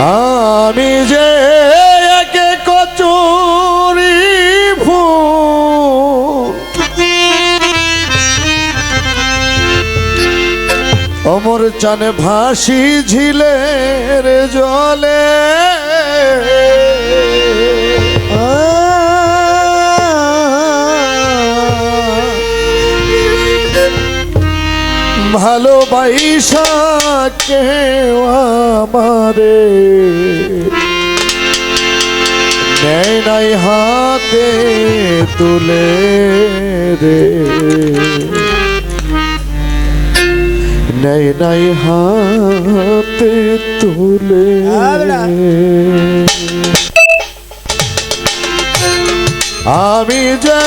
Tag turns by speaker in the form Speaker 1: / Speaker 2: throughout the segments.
Speaker 1: আমি যে একে কচুরি ফুল অমর চানে ভাসি ঝিলের জলে ভালোবাসা কেউ আমারে নেয় নাই হাতে তুলে রে, নেয় নাই হাতে তুলে। আমি যে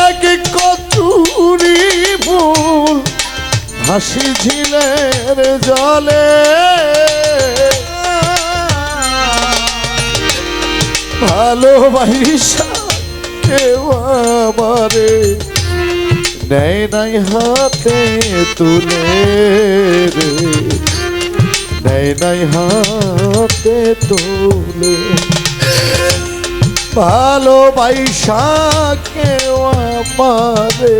Speaker 1: এক কচুরি ফুল হাসি ঝিলের জলে ভালোবাসা কেউ আমারে নেয় নাই হাতে তুলে রে, নেয় নাই হাতে তুলে। ভালোবাসা কেউ আমারে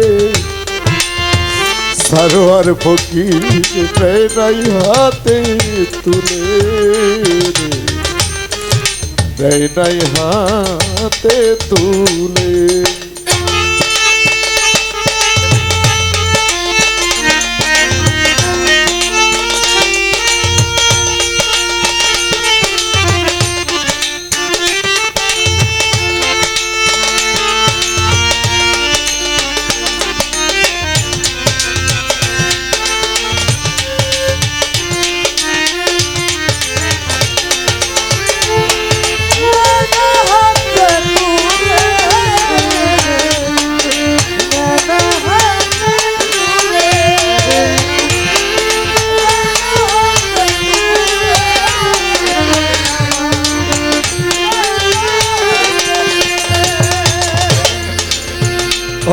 Speaker 1: সারোয়ার ফকির নেয় নাই হাতে তুলে রে, নেয় নাই হাতে তুলে।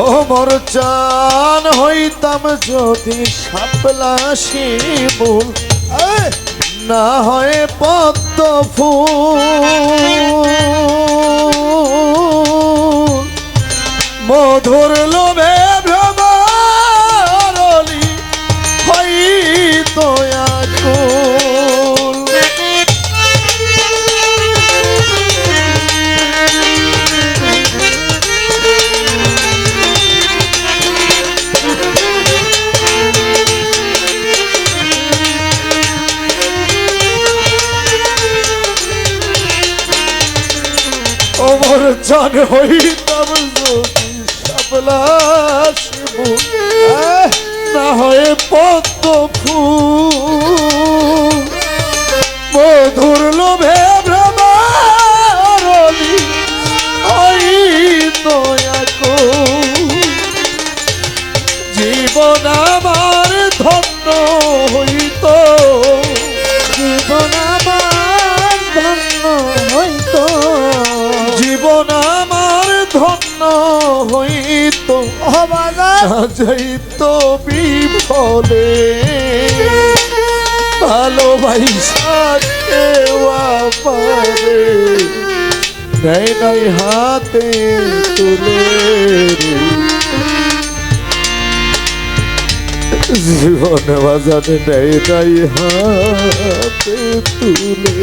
Speaker 1: ওমর চান হইতাম যদি শাপলা শিমুল না হয় পদ্ম ফুল, মধুর লোভে ভ্রমরলি হইতো আকুল। ওমর চান হইতাম যদি শাপলা শিমুল না হয় পদ্ম ফুল, মধুর লোভে ভ্রমরলি হইতো আকুল। জীবন আমার ধন্য হইতো, জীবন আমার ধন্য হইতো, জীবন আমার ধন্য হইতো, যাইতো বিফলে। ভালোবাসা কেউ আমারে নেয় নাই হাতে তুলে রে, জীবন বাজানে নেয় নাই হাতে তুলে।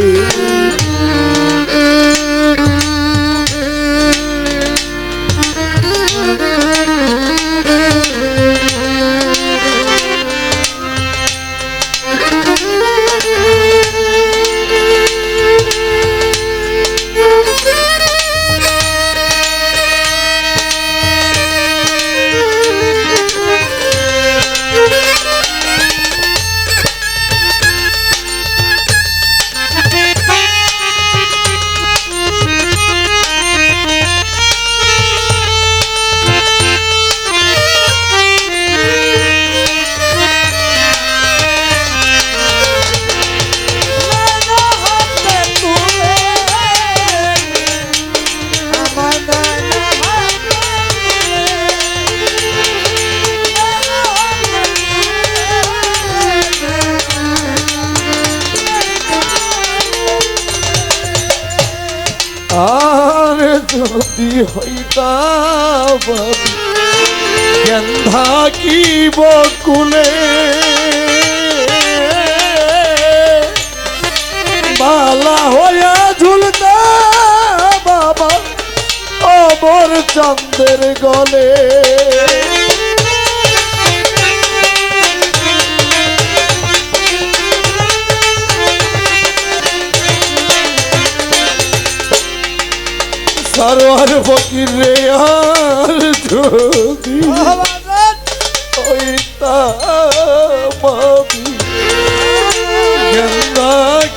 Speaker 1: যদি হইতাম কেন থাকিব কুলে মালা হইয়া ঝুলতা বাবা অমর চন্দ্রের গলে সারোয়ার ফকির রে আর যদি হইতাম আমি গেন্দা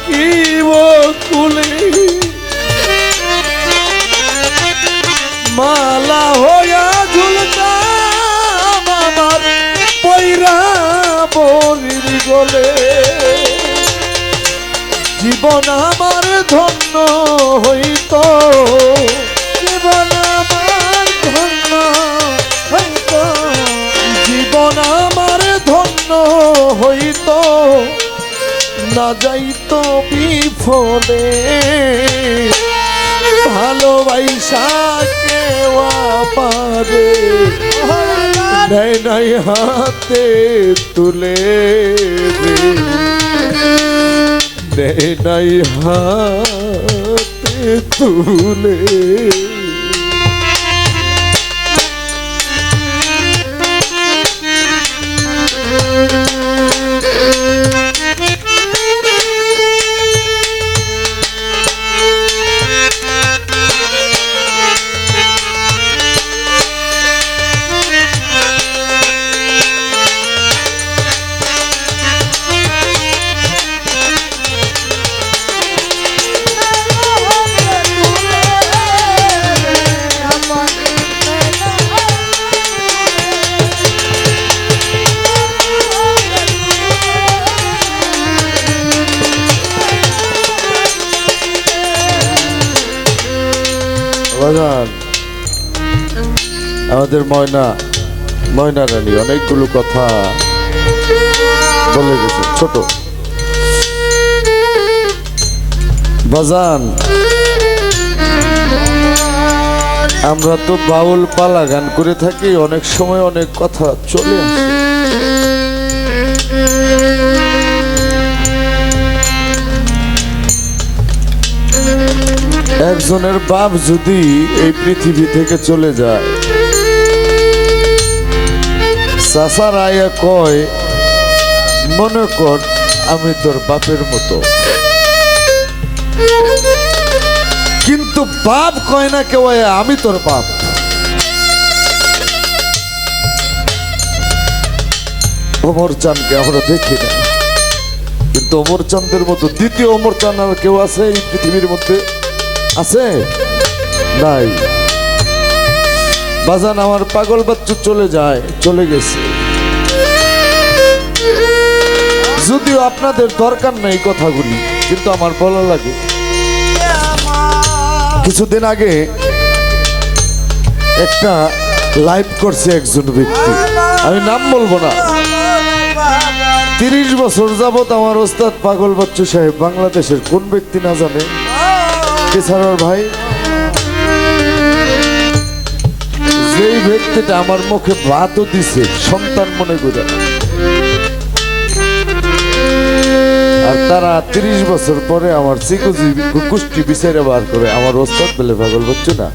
Speaker 1: কি বকুলে মালা হইয়া ঝুলতাম আমার পয়রা বরির গলে জীবন আমার ধন্য হইত জীবন আমার ধন্য হইত জীবন আমার ধন্য হইত না যাইত বিফলে ভালোবাসা কেউ পারে নেয় নাই হাতে তুলে নেয় নাই হাতে তুলে আমাদের ময়না রানী অনেকগুলো কথা বলে গেছে ছোট বাজান। আমরা তো বাউল পালা গান করে থাকি, অনেক সময় অনেক কথা চলে আসে। একজনের বাপ যদি এই পৃথিবী থেকে চলে যায়, চাচার আয়া কয় মনে কর আমি তোর বাপের মতো, কিন্তু বাপ কয় না কেউ আমি তোর বাপ। অমর চাঁদকে আমরা দেখি না, কিন্তু অমর চাঁদের মতো দ্বিতীয় অমর চাঁদ আর কেউ আছে এই পৃথিবীর মধ্যে? আছে? নাই। বাজান আমার পাগল বাচ্চা চলে যায়, চলে গেছে, যদিও আপনাদের দরকার নাই কথাগুলি, কিন্তু আমার ভালো লাগে। কিছুদিন আগে একটা লাইভ করছে একজন ব্যক্তি, আমি নাম বলবো না। 30 বছর যাবত আমার ওস্তাদ পাগল বাচ্চু সাহেব, বাংলাদেশের কোন ব্যক্তি না জানে, এছাড়ার ভাই, যেই ব্যক্তিটা আমার মুখে ভাতও দিছে সন্তান মনে করে, আর তারা 30 বছর পরে আমার কুষ্টি বিচারে বার করে আমার ওস্তাদ বলে পাগল বাচ্চু না,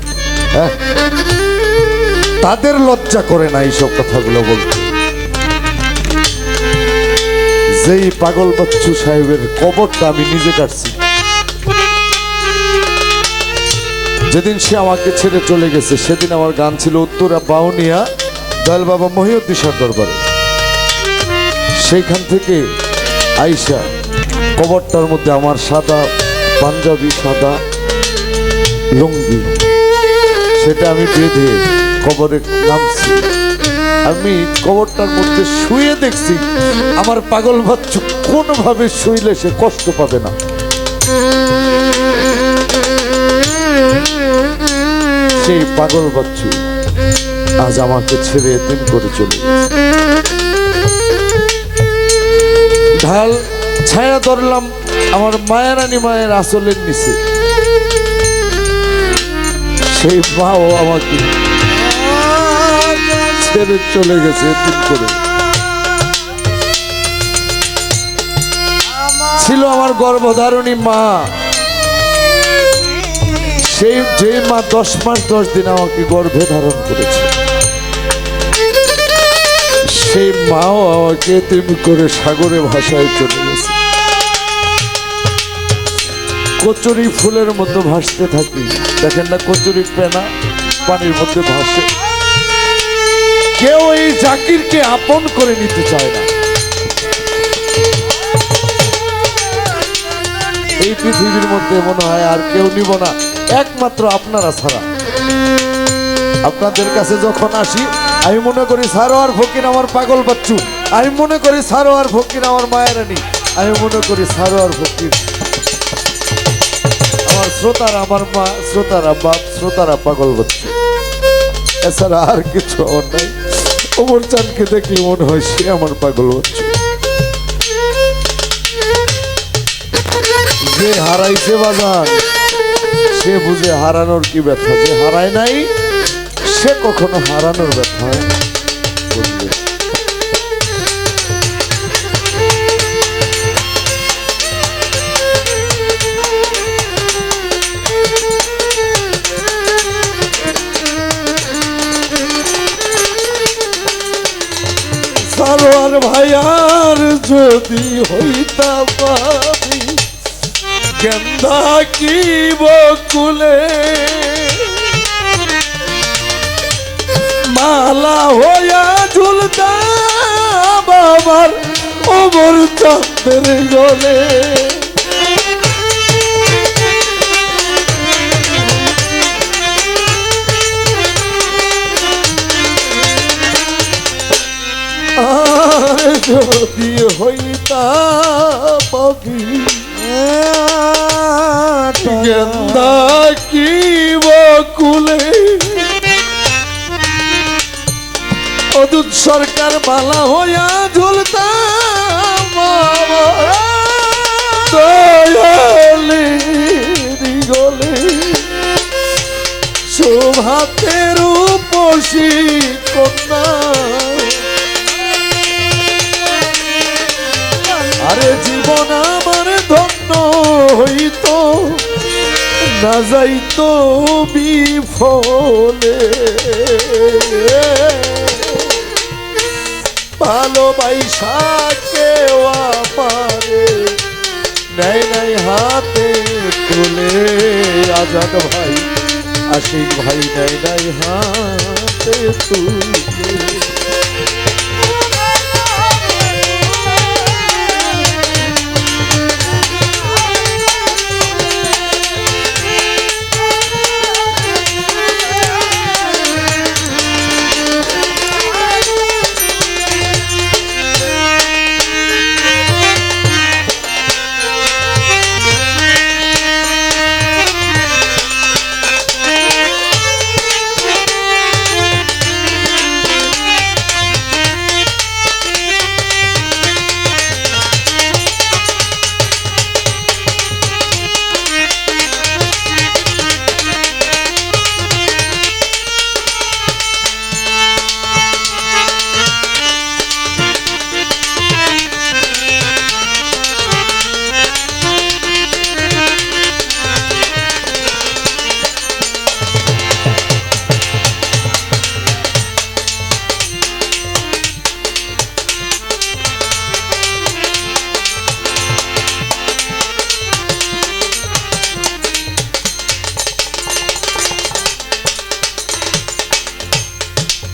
Speaker 1: তাদের লজ্জা করে না এইসব কথাগুলো বলতে। যেই পাগল বাচ্চু সাহেবের কবরটা আমি নিজে কাটছি, যেদিন সে আমাকে ছেড়ে চলে গেছে, সেদিন আমার গান ছিল উত্তরা বাউনিয়া দয়াল বাবা মহিউদ্দিন দরবারে। সেইখান থেকে আইসা কবরটার মধ্যে আমার সাদা পাঞ্জাবি, সাদা লুঙ্গি, সেটা আমি বেঁধে কবরে নামছি। আমি কবরটার মধ্যে শুয়ে দেখছি আমার পাগল বাচ্চু কোনোভাবে শুইলে সে কষ্ট পাবে না। সেই পাগল বাচ্চু আজ আমাকে ছেড়ে এতিম করে চলে ঢাল ছায়া ধরলাম আমার মায়ারানী মায়ের আঁচলের নিচে। সেই মাও আমাকে ছেড়ে চলে গেছে এদিন করে। ছিল আমার গর্ভধারণী মা, সেই যে মা 10 মাস 10 দিন আমাকে গর্ভে ধারণ করেছে, সেই মাও আমাকে তেমনি করে সাগরে ভাসায় চলে গেছে। কচুরি ফুলের মতো ভাসতে থাকি, দেখেন না কচুরি পেনা পানির মধ্যে ভাসে। কেউ এই জাকিরকে আপন করে নিতে চায় না। এই পৃথিবীর মধ্যে মনে হয় আর কেউ নিব না, একমাত্র আপনারা ছাড়া। আপনাদের কাছে যখন আসি আমি মনে করি সারোয়ার ফকির আমার পাগল বাচ্চু, আমি মনে করি সারোয়ার ফকির আমার মায়েরানি, আমি মনে করি সারোয়ার ফকির আমার শ্রোতারা, আমার মা, শ্রোতারা বাপ, শ্রোতারা পাগল বাচ্চু। এছাড়া আর কিছু আমার নাই। ওমর চাঁদকে দেখলে মনে হয় সে আমার পাগল বাচ্চু। যে হারাইছে বাজার সে বুঝে হারানোর কি ব্যথা, যে হারায় নাই সে কখনো হারানোর ব্যথা বুঝবে। সারোয়ার ভাইয়ার যদি হইতা পাবি গেন্দা কি বকুলে, মালা হইয়া ঝুলতা বাবার ওমর চাঁদের গলে। আর যদি হইতা পাবি গেন্দা কি বকুলে, অদূত সরকার মালা হইয়া ঝুলতাম গলে। শোভাতের উপসী কন্যা, আরে জীবন আমার ধন্য হইত না যাইতো বিফলে। ভালোবাসা কেউ আমারে নেয় নাই হাতে তুলে, আজাদ ভাই আশিক ভাই নেয় নাই হাতে তুলে।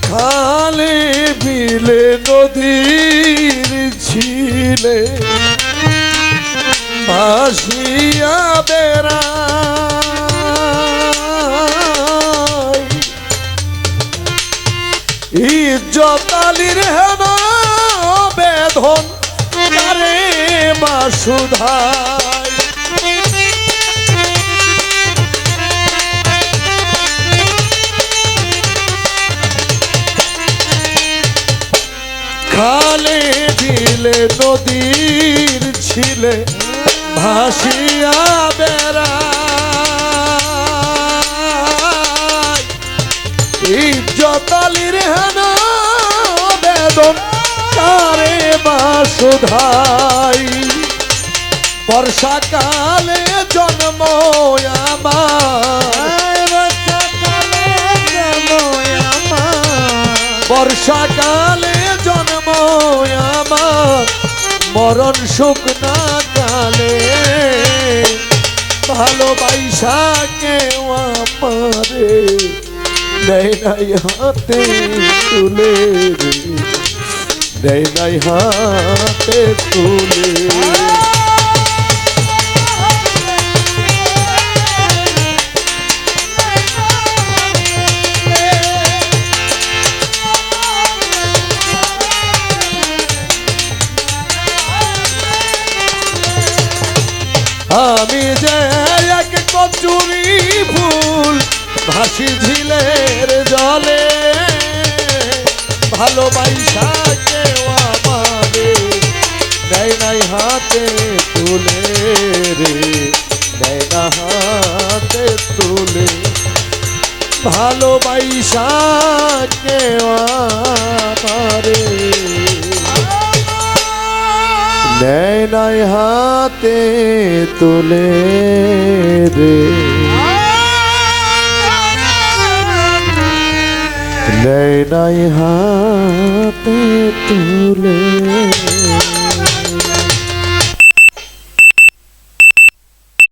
Speaker 1: খালে বিলে নদীর ঝিলে ভাসিয়া বেড়ায়, ইজ্জত আলীর হেন বেধন তারে মা সুধায়। খালে বিলে নদীর ছিলে ভাসিয়া বেড়ায়, বসুধাই বর্ষাকালে জন্ম আমার, বর্ষাকালে জন্ম আমার, মরণ শুকনা কালে ভালোবাসা কেউ আমারে নেই নাই হাতে তুলে রে, নেই নাই হাতে তুলে। আমি যে এক কচুরি ফুল ভাসি ঝিলের জলে, ভালোবাসা কেউ আমারে নেই নাই হাতে তুলে রে, নেই না হাতে তুলে। ভালোবাসা কেউ আমারে নেই নাই হাতে তুলে রে, নেই নাই হাতে তুলে।